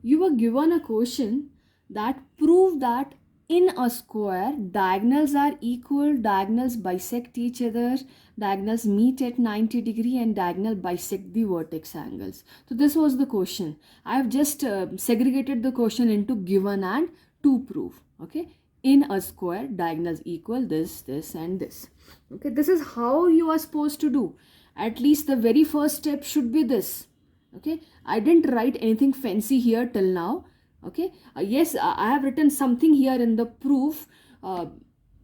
you were given a question that prove that in a square diagonals are equal, diagonals bisect each other, diagonals meet at 90 degree, and diagonal bisect the vertex angles. So this was the question. I have just segregated the question into given and to prove. Okay, in a square diagonals equal this, this and this. Okay, this is how you are supposed to do. At least the very first step should be this. Okay, I didn't write anything fancy here till now. Okay, yes, I have written something here in the proof,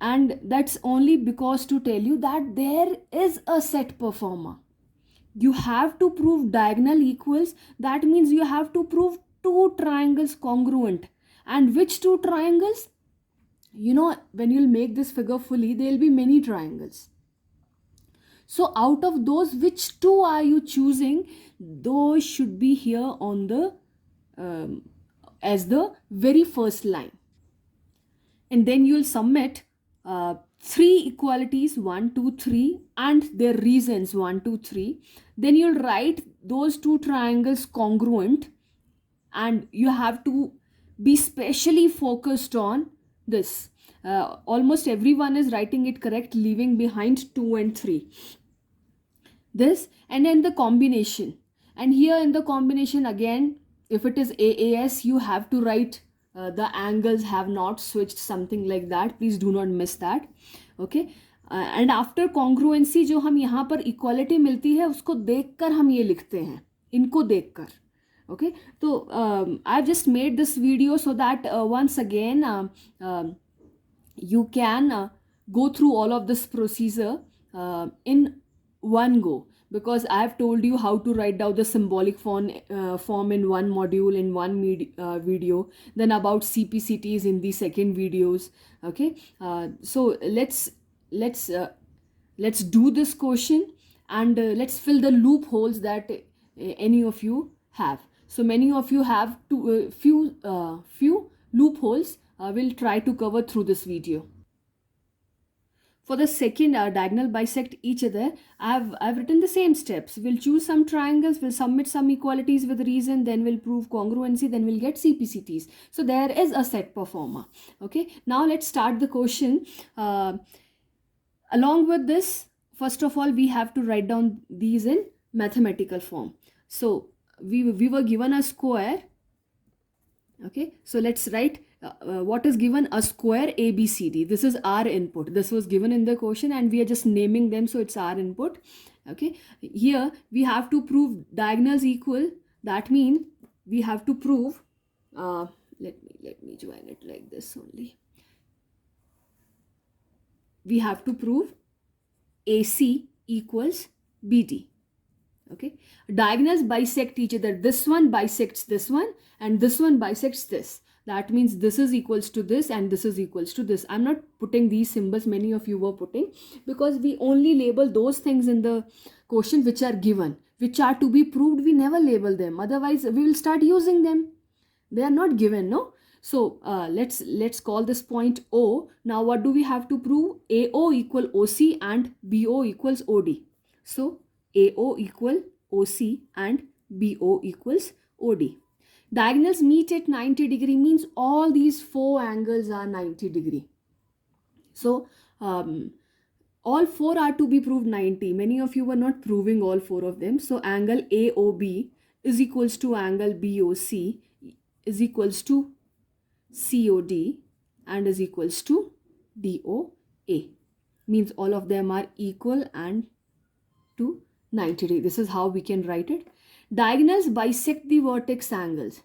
and that's only because to tell you that there is a set performer. You have to prove diagonal equals. That means you have to prove two triangles congruent. And which two triangles? You know, when you'll make this figure fully, there will be many triangles. So out of those, which two are you choosing? Those should be here on the as the very first line. And then you'll submit three equalities 1, 2, 3 and their reasons 1, 2, 3. Then you'll write those two triangles congruent, and you have to be specially focused on this. Almost everyone is writing it correct, leaving behind 2 and 3. This, and then the combination. And here in the combination again, if it is AAS, you have to write the angles have not switched, something like that. Please do not miss that. Okay, and after congruency जो हम यहाँ पर equality मिलती है उसको देखकर हम ये लिखते हैं, इनको देखकर. Okay, so I've just made this video so that once again you can go through all of this procedure in one go, because I have told you how to write down the symbolic form in one module, in one video, then about CPCTs in the second videos. Okay, so let's do this question, and let's fill the loopholes that any of you have. So many of you have few loopholes. We'll try to cover through this video. For the second diagonal bisect each other, I've written the same steps. We'll choose some triangles, we'll submit some equalities with reason, then we'll prove congruency, then we'll get CPCTs. So there is a set performer. Okay, now let's start the question. Along with this, first of all, we have to write down these in mathematical form. So we were given a square. Okay, so let's write what is given, a square ABCD. This is our input. This was given in the question and we are just naming them, so it's our input. Okay, here we have to prove diagonals equal. That means we have to prove let me join it like this only. We have to prove AC equals BD. Okay, diagonals bisect each other. This one bisects this one and this one bisects this. That means this is equals to this and this is equals to this. I'm not putting these symbols, many of you were putting, because we only label those things in the question which are given, which are to be proved. We never label them, otherwise we will start using them. They are not given, no? So let's call this point O. Now what do we have to prove? AO equal OC and BO equals OD. So AO equal OC and BO equals OD. Diagonals meet at 90 degree means all these four angles are 90 degree. So all four are to be proved 90. Many of you were not proving all four of them. So angle AOB is equals to angle BOC is equals to COD and is equals to DOA. Means all of them are equal and to 90 degree. This is how we can write it. Diagonals bisect the vertex angles.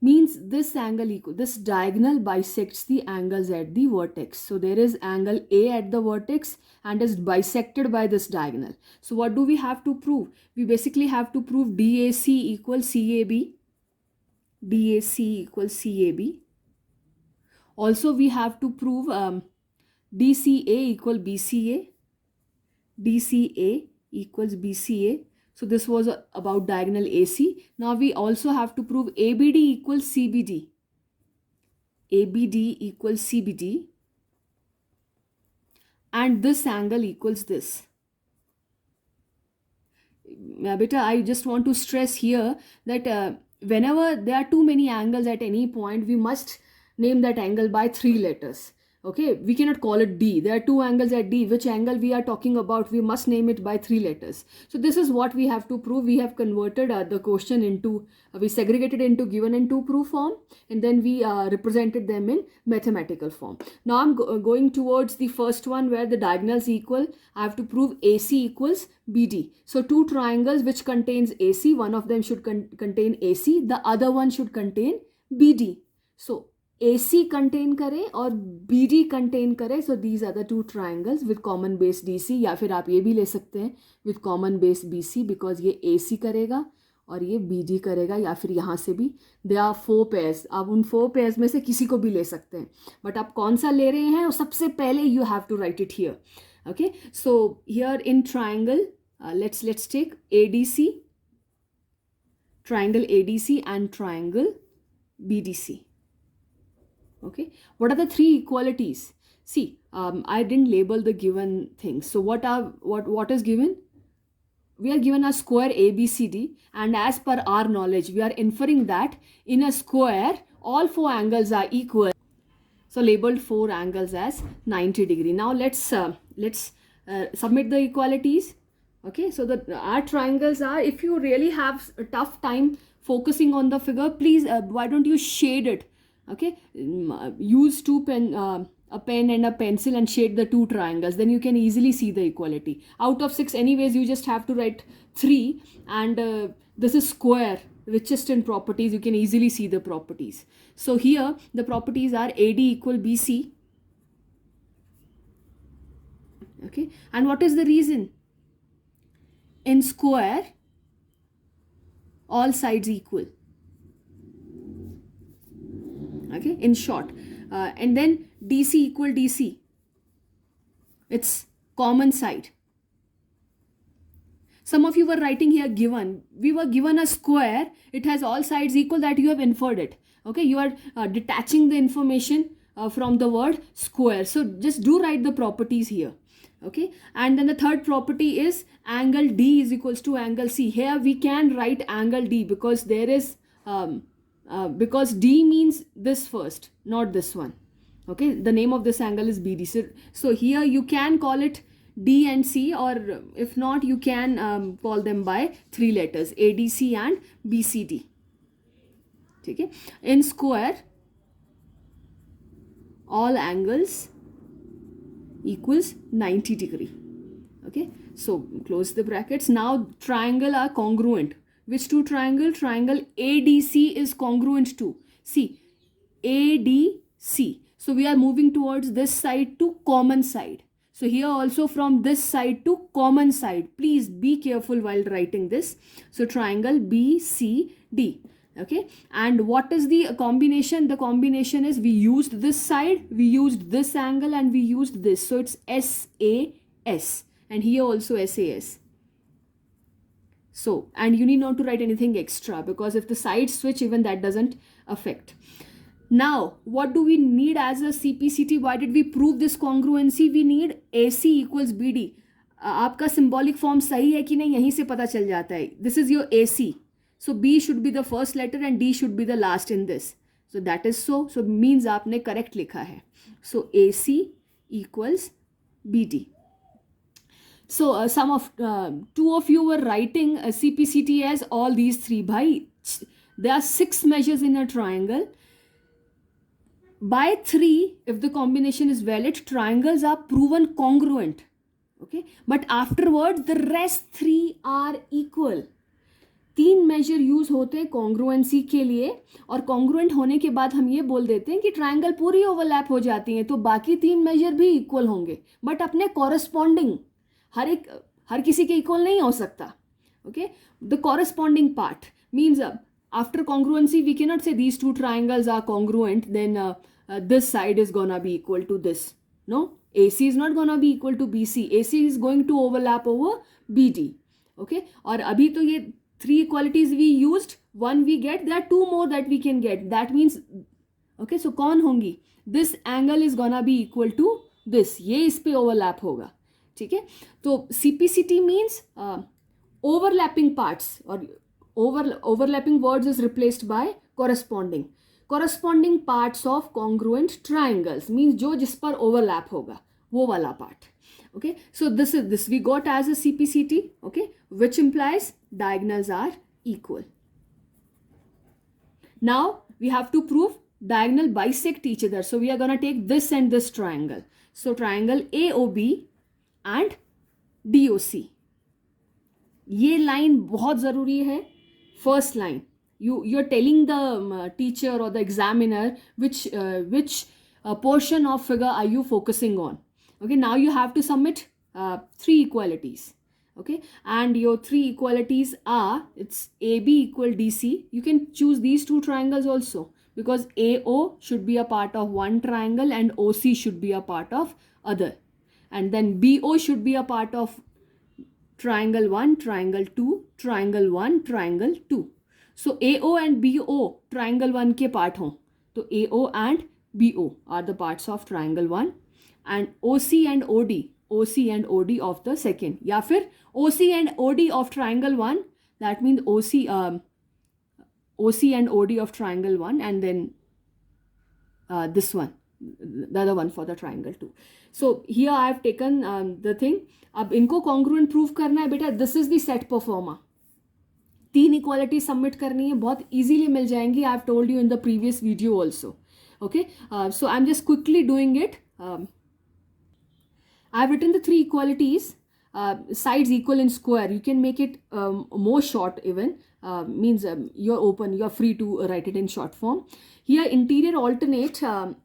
Means this angle equal, this diagonal bisects the angles at the vertex. So there is angle A at the vertex and is bisected by this diagonal. So what do we have to prove? We basically have to prove DAC equals CAB. DAC equals CAB. Also we have to prove DCA equal BCA. DCA equals BCA. So this was about diagonal AC. Now we also have to prove ABD equals CBD. ABD equals CBD. And this angle equals this. Beta, I just want to stress here that whenever there are too many angles at any point, we must name that angle by 3 letters. Okay, we cannot call it D. There are two angles at D. Which angle we are talking about, we must name it by 3 letters. So this is what we have to prove. We have converted the question into, we segregated into given and to prove form, and then we represented them in mathematical form. Now I'm going towards the first one where the diagonals equal. I have to prove AC equals BD. So two triangles which contains AC, one of them should contain AC, the other one should contain BD. So AC contain करे और BD contain करे. So these are the two triangles with common base DC, या फिर आप ये भी ले सकते हैं with common base BC, because ये AC करेगा और ये BD करेगा, या फिर यहाँ से भी. There are 4 pairs. आप उन 4 pairs में से किसी को भी ले सकते हैं, बट आप कौन सा ले रहे हैं सबसे पहले you have to write it here. Okay, so here in triangle, let's take ADC, triangle ADC and triangle BDC. Okay, what are the 3 equalities? See, I didn't label the given things. So what is given? We are given a square ABCD, and as per our knowledge, we are inferring that in a square, all 4 angles are equal. So labeled 4 angles as 90 degree. Now let's submit the equalities. Okay, so our triangles are, if you really have a tough time focusing on the figure, please why don't you shade it? Okay, use a pen and a pencil and shade the 2 triangles, then you can easily see the equality. Out of 6 anyways, you just have to write 3, and this is square, richest in properties. You can easily see the properties. So here the properties are AD equal BC. Okay, and what is the reason? In square, all sides equal. Okay, in short, and then DC equal DC, it's common side. Some of you were writing here given. We were given a square, it has all sides equal, that you have inferred it. Okay, you are detaching the information from the word square. So just do write the properties here. Okay, and then the third property is angle D is equals to angle C. Here we can write angle D because there is because D means this first, not this one. Okay, the name of this angle is BD. So here you can call it D and C, or if not, you can call them by 3 letters, ADC and BCD. Okay, in square, all angles equals 90 degree. Okay, so close the brackets. Now triangle are congruent. Which 2 triangle? Triangle ADC is congruent to, see, ADC. So we are moving towards this side to common side. So here also from this side to common side. Please be careful while writing this. So triangle BCD. Okay, and what is the combination? The combination is, we used this side, we used this angle, and we used this. So it's SAS, and here also SAS. So, and you need not to write anything extra, because if the sides switch, even that doesn't affect. Now, what do we need as a CPCT? Why did we prove this congruency? We need AC equals BD. आपका symbolic form सही है कि नहीं, यहीं से पता चल जाता है. This is your AC. So B should be the first letter and D should be the last in this. So that is so. So means आपने correct लिखा है. So AC equals BD. So some of 2 of you were writing CPCT as all these 3. Bhai, there are 6 measures in a triangle. By 3, if the combination is valid, triangles are proven congruent. Okay, but afterwards the rest 3 are equal. 3 measure use होते हैं congruency के लिए, और congruent होने के बाद हम ये बोल देते हैं कि ट्रायंगल पूरी ओवरलैप हो जाती हैं, तो बाकी 3 मेजर भी इक्वल होंगे, बट अपने कॉरेस्पॉन्डिंग हर किसी के इक्वल नहीं हो सकता. Okay, the corresponding part means after congruency we can not say these 2 triangles are congruent, then this side is gonna be equal to this. No, AC is not gonna be equal to BC. AC is going to overlap over BD. Okay, और अभी तो ये 3 equalities we used, 1 we get, there are 2 more that we can get. That means, okay, so कौन होंगी? This angle is gonna be equal to this. ये इस पे overlap होगा. ठीक है, तो CPCT means overlapping parts, और overlapping words is replaced by corresponding parts of congruent triangles means जो जिस पर overlap होगा वो वाला part. Okay, so this we got as a CPCT, okay, which implies diagonals are equal. Now we have to prove diagonal bisect each other. So we are going to take this and this triangle. So triangle AOB and DOC. ये line बहुत ज़रूरी है. First line, you're telling the teacher or the examiner which portion of figure are you focusing on. Okay, now you have to submit 3 equalities. Okay, and your 3 equalities are, it's AB equal DC. You can choose these 2 triangles also, because AO should be a part of one triangle and OC should be a part of other, and then BO should be a part of triangle 1, triangle 2, triangle 1, triangle 2. So AO and BO triangle 1 के part हों, तो AO and BO are the parts of triangle 1, and OC and OD of the second, या फिर OC and OD of triangle 1, that means OC and OD of triangle 1, and then this one, the other one for the triangle 2. So here I have taken the thing. अब इनको congruent prove करना है बेटा. This is the set performer. 3 equality submit करनी है, बहुत easily मिल जाएंगी. I have told you in the previous video also. Okay, so I'm just quickly doing it. I've written the 3 equalities. Sides equal in square. You can make it more short even. Means you're open, you're free to write it in short form. Here interior alternate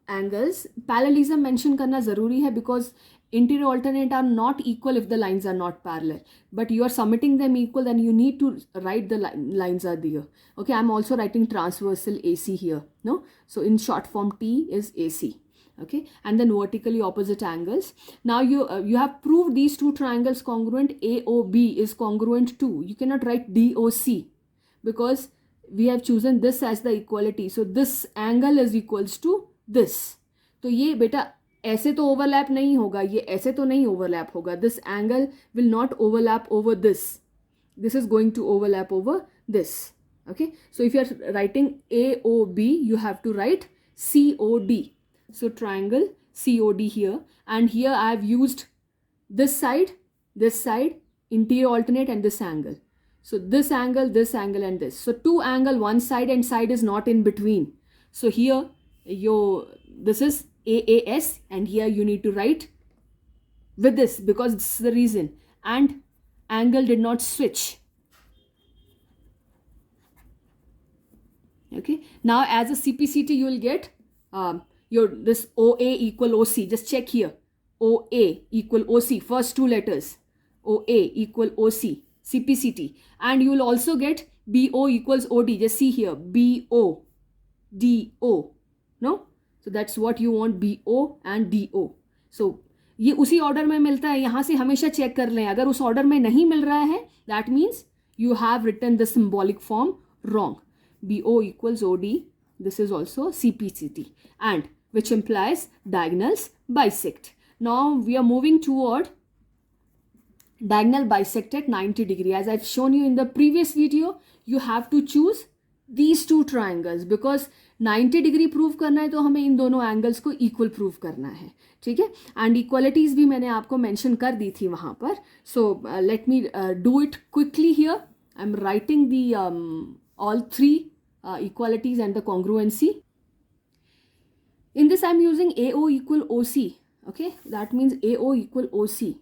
angles. Parallelism mention करना ज़रूरी है, because interior alternate are not equal if the lines are not parallel. But you are submitting them equal, then you need to write the lines are there. Okay, I'm also writing transversal AC here. No, so in short form T is AC. Okay, and then vertically opposite angles. Now you have proved these 2 triangles congruent. AOB is congruent to, you cannot write DOC because we have chosen this as the equality. So this angle is equals to this. तो ये बेटा ऐसे तो overlap नहीं होगा, ये ऐसे तो नहीं overlap होगा. This angle will not overlap over this. This is going to overlap over this. Okay, so if you are writing AOB, you have to write COD. So triangle COD here, and here I have used this side, interior alternate, and this angle. So this angle, and this. So 2 angle one side, and side is not in between. So here this is AAS, and here you need to write with this, because this is the reason. And angle did not switch. Okay, now as a CPCT you will get this OA equal OC. Just check here. OA equal OC. First 2 letters. OA equal OC. CPCT. And you will also get BO equals OD. Just see here. BO. DO. No? So that's what you want. BO and DO. So ये उसी order में मिलता है. यहाँ से हमेशा check कर लें. अगर उस order में नहीं मिल रहा है, that means you have written the symbolic form wrong. BO equals OD. This is also CPCT. And which implies diagonals bisect. Now we are moving toward diagonal bisect at 90 degree. As I've shown you in the previous video, you have to choose these 2 triangles, because 90 degree prove करना है तो हमें इन दोनों angles को equal prove करना है. ठीक है, and equalities भी मैंने आपको mention कर दी थी वहाँ पर. So let me do it quickly here. I'm writing the all 3 equalities and the congruency. In this I'm using AO equal OC. Okay, that means AO equal OC.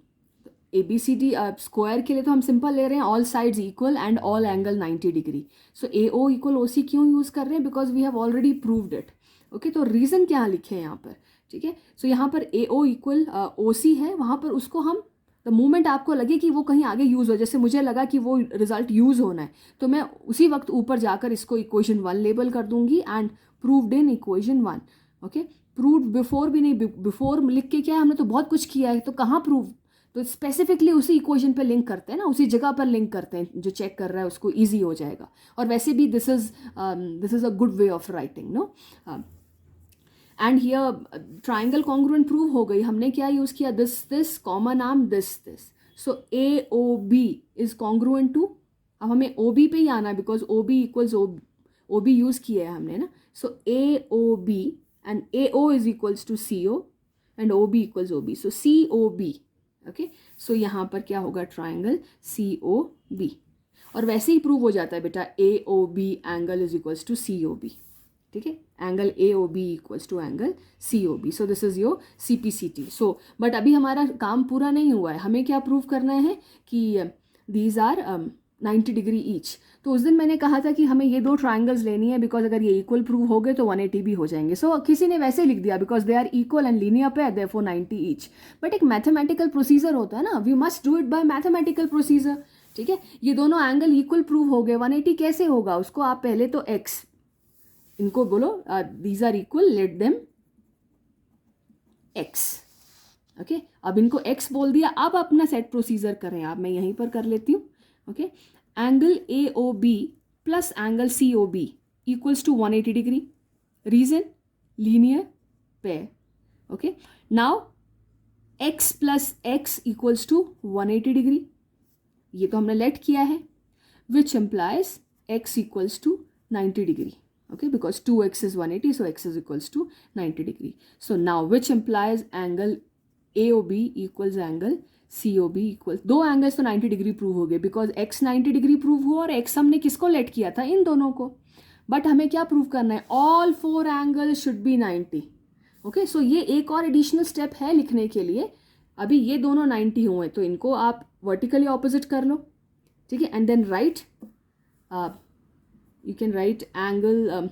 ABCD square के लिए तो हम simple ले रहे हैं all sides equal and all angle 90 degree. So AO equal OC क्यों use कर रहे हैं? Because we have already proved it. Okay, तो reason क्या लिखे हैं यहाँ पर? ठीक है, so यहाँ पर AO equal OC है, वहाँ पर उसको हम the moment आपको लगे कि वो कहीं आगे यूज़ हो, जैसे मुझे लगा कि वो रिजल्ट यूज़ होना है, तो मैं उसी वक्त ऊपर जाकर इसको इक्वेशन 1 लेबल कर दूंगी and proved in equation 1. Okay, proved before भी नहीं, बिफोर लिख के क्या है, हमने तो बहुत कुछ किया है, तो कहाँ प्रूव, तो स्पेसिफिकली उसी इक्वेशन पे लिंक करते हैं ना, उसी जगह पर लिंक करते हैं, जो चेक कर रहा है उसको ईजी हो जाएगा. और वैसे भी this is a good way of writing. No, and here triangle congruent prove हो गई. हमने क्या यूज़ किया, this common arm this. So AOB is congruent to अब हमें ओ बी पे ही आना है because O B equals O B use किया है हमने ना. So A O B and A O is equals to C O and O B equals O B. So C O B. Okay, सो यहाँ पर क्या होगा, ट्राइंगल सी O B. और वैसे ही प्रूव हो जाता है बेटा, A O B angle is equals to C O B. ठीक है, angle A O B equals to angle C O B. So this is your C P C T. So but अभी हमारा काम पूरा नहीं हुआ है. हमें क्या प्रूव करना है कि दीज आर 90 डिग्री ईच. तो उस दिन मैंने कहा था कि हमें ये दो ट्राइंगल्स लेनी है बिकॉज अगर ये इक्वल प्रूव हो गए तो 180 भी हो जाएंगे. सो किसी ने वैसे लिख दिया because they are equal and linear pair therefore 90 each. But एक मैथमेटिकल प्रोसीजर होता है ना, we must do it by mathematical procedure. ठीक है, ये दोनों एंगल इक्वल प्रूव हो गए. 180 कैसे होगा, उसको आप पहले तो एक्स, इनको बोलो these are equal, let them X. Okay, अब इनको एक्स बोल दिया. अब अपना सेट प्रोसीजर करें आप, मैं यहीं पर कर लेती हूँ. Okay, angle A O B plus angle C O B equals to 180 degree. Reason, linear pair. Okay, now X plus X equals to 180 degree. ये तो हमने लेट किया है, which implies X equals to 90 degree. Okay, because 2x is 180, so x is equals to 90 degree. So now which implies angle AOB equals angle COB equals, दो angles तो 90 degree prove हो गए because x 90 degree prove हुआ और x हमने किसको late किया था, इन दोनों को. बट हमें क्या प्रूव करना है, all four angles should be 90. Okay, so ये एक और एडिशनल स्टेप है लिखने के लिए. अभी ये दोनों 90 हुए तो इनको आप वर्टिकली ऑपोजिट कर लो. ठीक है, and then write, you can write angle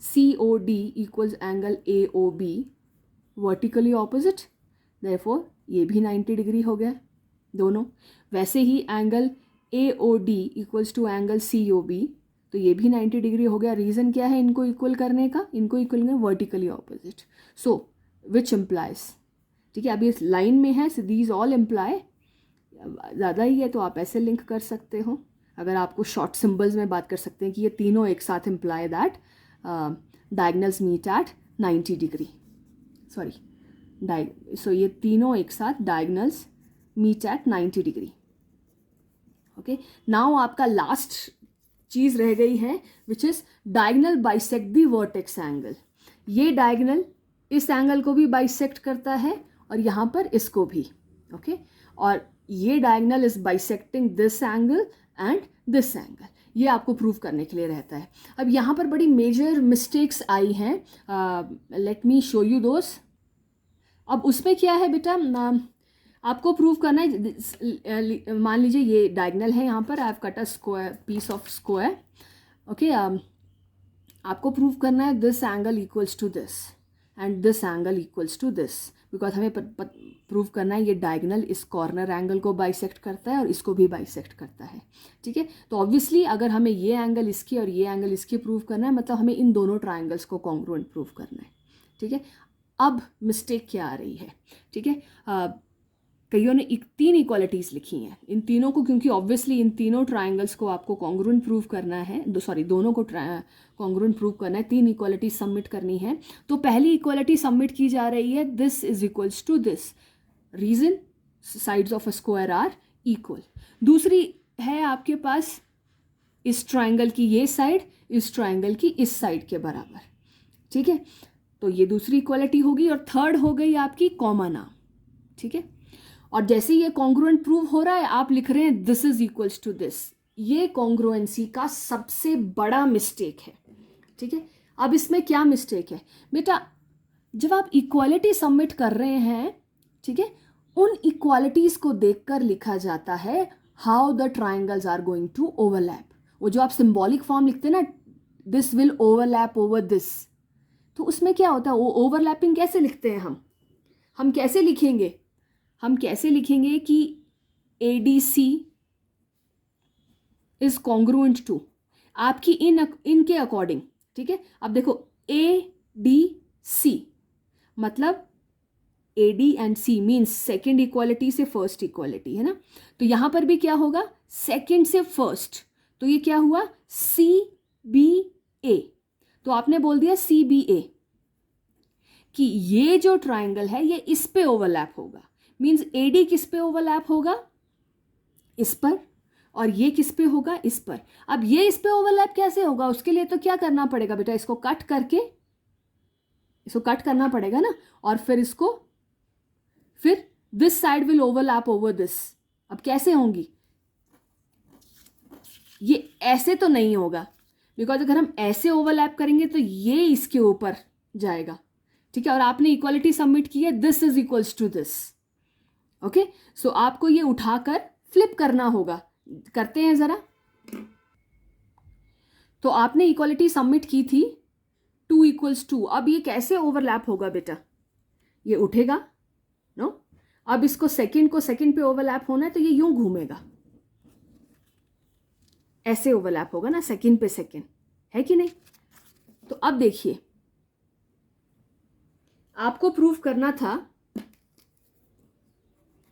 COD equals angle AOB vertically opposite. therefore ये भी 90 डिग्री हो गया दोनों. वैसे ही angle AOD equals to angle COB, तो ये भी 90 डिग्री हो गया. रीज़न क्या है इनको इक्वल करने का, इनको इक्वल करना vertically opposite. So which implies, ठीक है, अभी इस लाइन में है, so these all imply, ज़्यादा ही है तो आप ऐसे लिंक कर सकते हो. अगर आपको शॉर्ट सिंबल्स में बात कर सकते हैं कि ये तीनों एक साथ imply that diagonals meet at 90 degree. Sorry, so ये तीनों एक साथ diagonals meet at 90 degree. Okay, now आपका लास्ट चीज़ रह गई है which is diagonal bisect the vertex angle. ये डायगनल इस एंगल को भी बाइसेक्ट करता है और यहाँ पर इसको भी. ओके, और ये diagonal is bisecting this angle and this angle. ये आपको प्रूव करने के लिए रहता है. अब यहाँ पर बड़ी मेजर मिस्टेक्स आई हैं, लेट मी शो यू दोस. अब उसमें क्या है बेटा, आपको प्रूव करना है, मान लीजिए ये डायगनल है, यहाँ पर I have cut a square, piece of square. Okay, आपको प्रूव करना है this angle equals to this and this angle equals to this, because हमें प्रूव करना है ये डायगनल इस कॉर्नर एंगल को बाइसेक्ट करता है और इसको भी बाइसेक्ट करता है. ठीक है, तो ऑब्वियसली अगर हमें ये एंगल इसकी और ये एंगल इसकी प्रूव करना है, मतलब हमें इन दोनों ट्राइंगल्स को कॉन्ग्रुएंट प्रूव करना है. ठीक है, अब मिस्टेक क्या आ रही है. ठीक है, कईयों ने तीन इक्वालिटीज़ लिखी हैं. इन तीनों को, क्योंकि ऑब्वियसली इन तीनों ट्राइंगल्स को आपको कॉन्ग्रुएंट प्रूव करना है, दोनों को कॉन्ग्रुएंट प्रूव करना है, तीन इक्वालिटी सबमिट करनी है. तो पहली इक्वालिटी सबमिट की जा रही है this is equals to this. Reason, sides of a square are equal. दूसरी है आपके पास इस ट्राइंगल की ये साइड इस ट्राइंगल की इस साइड के बराबर. ठीक है, तो ये दूसरी इक्वालिटी होगी. और थर्ड हो गई आपकी कॉमन आर्म. ठीक है, और जैसे ये कॉन्ग्रुएंट प्रूव हो रहा है आप लिख रहे हैं this is equals to this. ये कॉन्ग्रुएंसी का सबसे बड़ा मिस्टेक है. ठीक है, अब इसमें क्या मिस्टेक है बेटा, जब आप इक्वालिटी सबमिट कर रहे हैं, ठीक है, उन इक्वालिटीज को देखकर लिखा जाता है how the triangles are going to overlap. वो जो आप सिंबॉलिक फॉर्म लिखते हैं ना, this will overlap over this, तो उसमें क्या होता है, वो ओवरलैपिंग कैसे लिखते हैं हम कैसे लिखेंगे, हम कैसे लिखेंगे कि ADC इज कॉन्ग्रुएंट टू आपकी इनके अकॉर्डिंग. ठीक है, अब देखो ADC मतलब AD and C means second equality से फर्स्ट इक्वालिटी है ना. तो यहाँ पर भी क्या होगा, सेकेंड से फर्स्ट, तो ये क्या हुआ CBA. तो आपने बोल दिया CBA कि ये जो ट्राइंगल है ये इस पे ओवरलैप होगा. मीन्स AD किस पे ओवरलैप होगा, इस पर, और ये किस पे होगा, इस पर। अब ये इस पे ओवरलैप कैसे होगा, उसके लिए तो क्या करना पड़ेगा बेटा, इसको कट करके, इसको कट करना पड़ेगा ना, और फिर this side will overlap over this. अब कैसे होंगी, ये ऐसे तो नहीं होगा, बिकॉज अगर हम ऐसे ओवरलैप करेंगे तो ये इसके ऊपर जाएगा, ठीक है। और आपने इक्वालिटी सबमिट की है, this is equals to this, okay. So आपको ये उठाकर फ्लिप करना होगा, करते हैं जरा। तो आपने इक्वालिटी सबमिट की थी 2 इक्वल्स 2, अब ये कैसे ओवरलैप होगा बेटा, ये उठेगा नो। अब इसको सेकंड को सेकंड पे ओवरलैप होना है तो ये यूं घूमेगा, ऐसे ओवरलैप होगा ना, सेकंड पे सेकंड, है कि नहीं। तो अब देखिए, आपको प्रूव करना था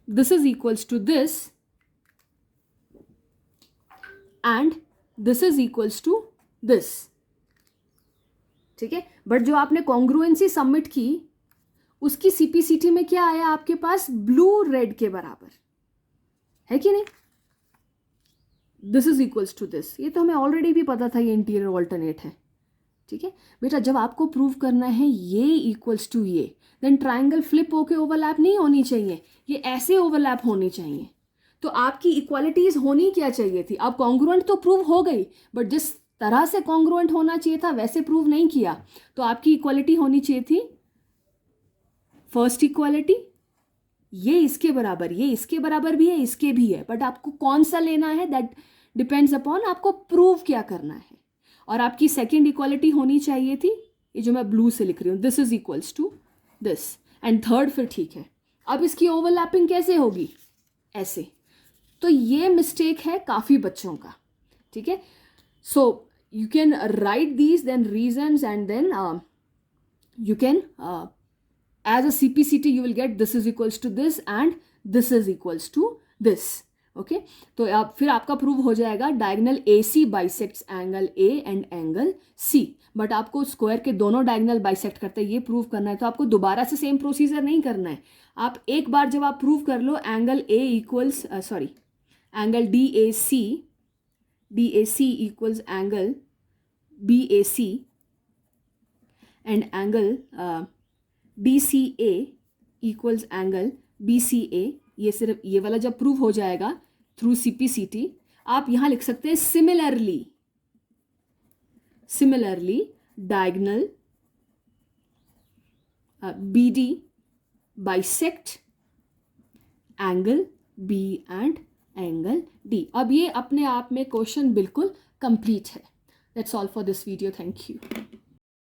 this is equals to this and this is equals to this, ठीक है। बट जो आपने कॉन्ग्रुएंसी सबमिट की, उसकी सीपीसीटी में क्या आया आपके पास, ब्लू रेड के बराबर, है कि नहीं। This is equals to this, ये तो हमें ऑलरेडी भी पता था, ये इंटीरियर ऑल्टरनेट है, ठीक है बेटा। जब आपको प्रूव करना है ये इक्वल्स टू ये, देन ट्राइंगल फ्लिप होके ओवरलैप नहीं होनी चाहिए, ये ऐसे ओवरलैप होनी चाहिए। तो आपकी इक्वालिटीज होनी क्या चाहिए थी, अब कॉन्ग्रुएंट तो प्रूव हो गई, बट जिस तरह से कॉन्ग्रुएंट होना चाहिए था वैसे प्रूव नहीं किया। तो आपकी इक्वालिटी होनी चाहिए थी, फर्स्ट इक्वालिटी ये इसके बराबर, ये इसके बराबर भी है, इसके भी है, बट आपको कौन सा लेना है दैट डिपेंड्स अपॉन आपको प्रूव क्या करना है। और आपकी सेकेंड इक्वालिटी होनी चाहिए थी, ये जो मैं ब्लू से लिख रही हूँ, this is equals to this, and third फिर ठीक है। अब इसकी ओवरलैपिंग कैसे होगी, ऐसे। तो ये मिस्टेक है काफ़ी बच्चों का, ठीक है। So you can write these then reasons and then you can as a CPCT you will get this is equals to this and this is equals to this, okay। तो अब फिर आपका प्रूव हो जाएगा diagonal AC bisects angle A and angle C, but आपको square के दोनों diagonal bisect करते हैं ये प्रूव करना है, तो आपको दोबारा से सेम प्रोसीजर नहीं करना है। आप एक बार जब आप प्रूव कर लो angle A equals angle DAC equals angle BAC and angle DCA equals angle BCA, ये सिर्फ ये वाला जब प्रूव हो जाएगा थ्रू CPCT, आप यहां लिख सकते हैं similarly diagonal BD bisect angle B and angle D। अब ये अपने आप में क्वेश्चन बिल्कुल कंप्लीट है। That's all for this video, thank you.